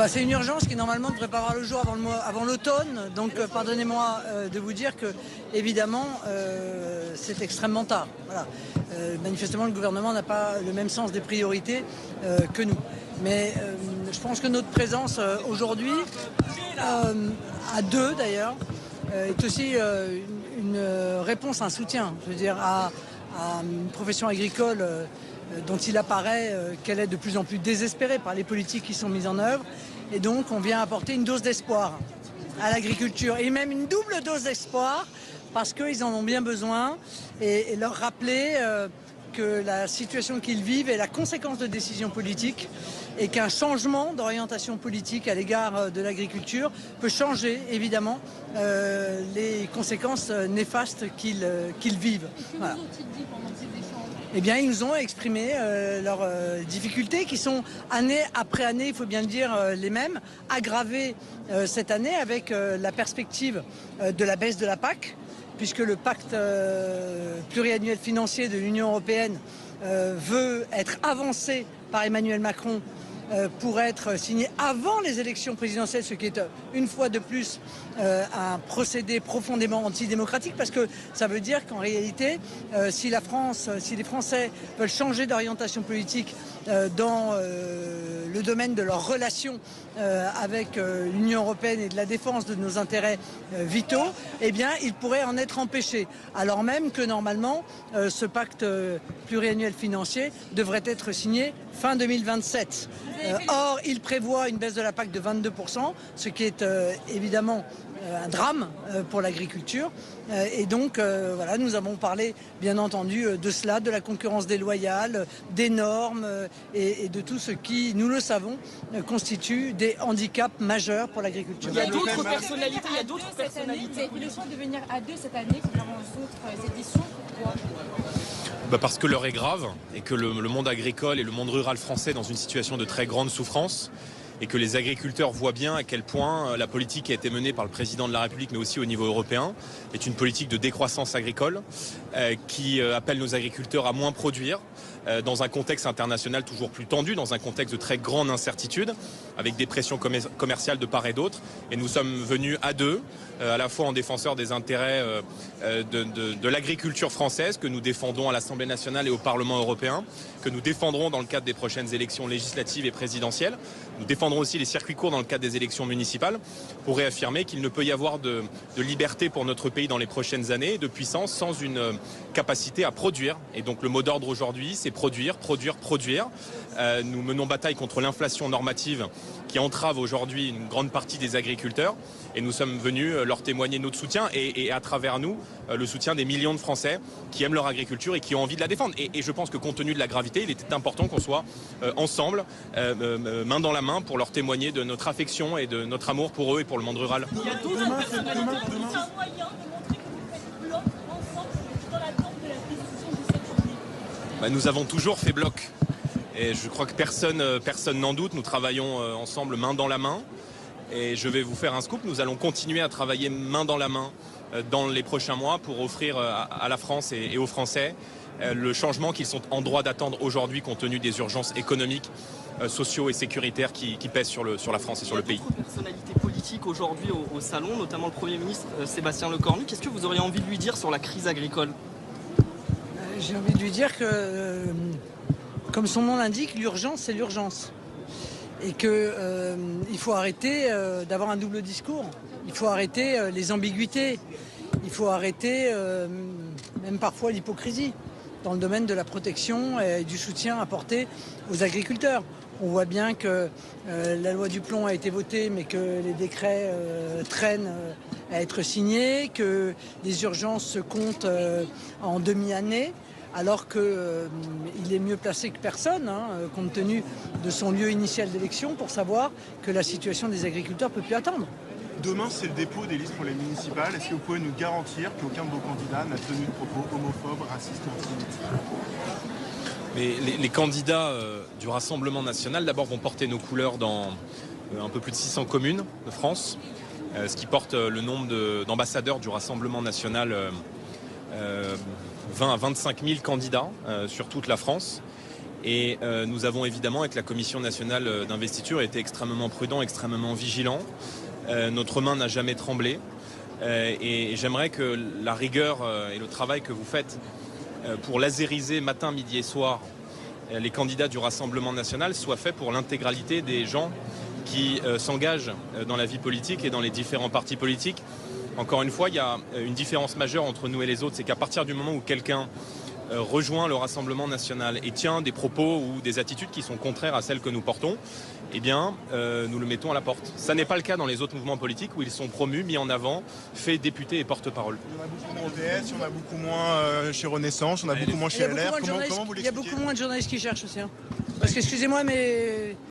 C'est une urgence qui normalement ne devrait pas avoir le jour avant l'automne. Donc pardonnez-moi de vous dire que évidemment c'est extrêmement tard. Voilà. Manifestement le gouvernement n'a pas le même sens des priorités que nous. Mais je pense que notre présence aujourd'hui, à deux d'ailleurs, est aussi une réponse, un soutien, je veux dire, à une profession agricole dont il apparaît qu'elle est de plus en plus désespérée par les politiques qui sont mises en œuvre. Et donc on vient apporter une dose d'espoir à l'agriculture, et même une double dose d'espoir, parce qu'ils en ont bien besoin, et leur rappeler que la situation qu'ils vivent est la conséquence de décisions politiques et qu'un changement d'orientation politique à l'égard de l'agriculture peut changer évidemment les conséquences néfastes qu'ils vivent. Voilà. Eh bien, ils nous ont exprimé leurs difficultés qui sont année après année, il faut bien le dire, les mêmes, aggravées cette année avec la perspective de la baisse de la PAC, puisque le pacte pluriannuel financier de l'Union européenne veut être avancé par Emmanuel Macron pour être signé avant les élections présidentielles, ce qui est une fois de plus un procédé profondément antidémocratique, parce que ça veut dire qu'en réalité, si les Français veulent changer d'orientation politique dans le domaine de leurs relations avec l'Union européenne et de la défense de nos intérêts vitaux, eh bien, ils pourraient en être empêchés, alors même que normalement, ce pacte pluriannuel financier devrait être signé fin 2027. Or, il prévoit une baisse de la PAC de 22%, ce qui est évidemment un drame pour l'agriculture. Et donc, voilà, nous avons parlé, bien entendu, de cela, de la concurrence déloyale, des normes et de tout ce qui, nous le savons, constitue des handicaps majeurs pour l'agriculture. Il y a d'autres personnalités, Le choix de venir à deux cette année, contrairement aux autres éditions, pourquoi ? Parce que l'heure est grave et que le monde agricole et le monde rural français est dans une situation de très grande souffrance, et que les agriculteurs voient bien à quel point la politique qui a été menée par le président de la République, mais aussi au niveau européen, est une politique de décroissance agricole qui appelle nos agriculteurs à moins produire dans un contexte international toujours plus tendu, dans un contexte de très grande incertitude, avec des pressions commerciales de part et d'autre. Et nous sommes venus à deux, à la fois en défenseurs des intérêts de l'agriculture française, que nous défendons à l'Assemblée nationale et au Parlement européen, que nous défendrons dans le cadre des prochaines élections législatives et présidentielles. Nous défendrons aussi les circuits courts dans le cadre des élections municipales, pour réaffirmer qu'il ne peut y avoir de liberté pour notre pays dans les prochaines années, de puissance, sans une capacité à produire. Et donc le mot d'ordre aujourd'hui, c'est produire, produire, produire. Nous menons bataille contre l'inflation normative qui entrave aujourd'hui une grande partie des agriculteurs. Et nous sommes venus leur témoigner notre soutien et à travers nous, le soutien des millions de Français qui aiment leur agriculture et qui ont envie de la défendre. Et je pense que compte tenu de la gravité, il était important qu'on soit ensemble, main dans la main, pour leur témoigner de notre affection et de notre amour pour eux et pour le monde rural. Il y a d'autres personnalités politiques. C'est un moyen de montrer que vous faites bloc ensemble dans l'attente de la décision de cette journée. Nous avons toujours fait bloc. Et je crois que personne n'en doute. Nous travaillons ensemble main dans la main. Et je vais vous faire un scoop. Nous allons continuer à travailler main dans la main dans les prochains mois pour offrir à la France et aux Français le changement qu'ils sont en droit d'attendre aujourd'hui, compte tenu des urgences économiques, sociaux et sécuritaires qui pèsent sur la France et sur le pays. Il y a d'autres personnalités politiques aujourd'hui au salon, notamment le Premier ministre Sébastien Lecornu. Qu'est-ce que vous auriez envie de lui dire sur la crise agricole ? J'ai envie de lui dire que, comme son nom l'indique, l'urgence, c'est l'urgence. Et qu'il faut arrêter d'avoir un double discours. Il faut arrêter les ambiguïtés. Il faut arrêter même parfois l'hypocrisie dans le domaine de la protection et du soutien apporté aux agriculteurs. On voit bien que la loi du plomb a été votée, mais que les décrets traînent à être signés, que les urgences se comptent en demi-année, alors qu'il est mieux placé que personne, compte tenu de son lieu initial d'élection, pour savoir que la situation des agriculteurs ne peut plus attendre. Demain, c'est le dépôt des listes pour les municipales. Est-ce que vous pouvez nous garantir qu'aucun de vos candidats n'a tenu de propos homophobes, racistes ou antisémites ? Mais les candidats du Rassemblement national, d'abord, vont porter nos couleurs dans un peu plus de 600 communes de France, ce qui porte le nombre d'ambassadeurs du Rassemblement national 20 à 25 000 candidats sur toute la France. Et nous avons évidemment, avec la Commission nationale d'investiture, été extrêmement prudents, extrêmement vigilants. Notre main n'a jamais tremblé. Et j'aimerais que la rigueur et le travail que vous faites pour lasériser matin, midi et soir les candidats du Rassemblement national soient faits pour l'intégralité des gens qui s'engagent dans la vie politique et dans les différents partis politiques. Encore une fois, il y a une différence majeure entre nous et les autres, c'est qu'à partir du moment où quelqu'un rejoint le Rassemblement national et tient des propos ou des attitudes qui sont contraires à celles que nous portons, eh bien, nous le mettons à la porte. Ça n'est pas le cas dans les autres mouvements politiques où ils sont promus, mis en avant, faits députés et porte-parole. Il y en a beaucoup moins au PS, il y en a beaucoup moins chez Renaissance, il y en a beaucoup moins chez LR. Comment vous Il y a l'expliquez ? beaucoup moins de journalistes qui cherchent aussi. Parce que, excusez-moi, mais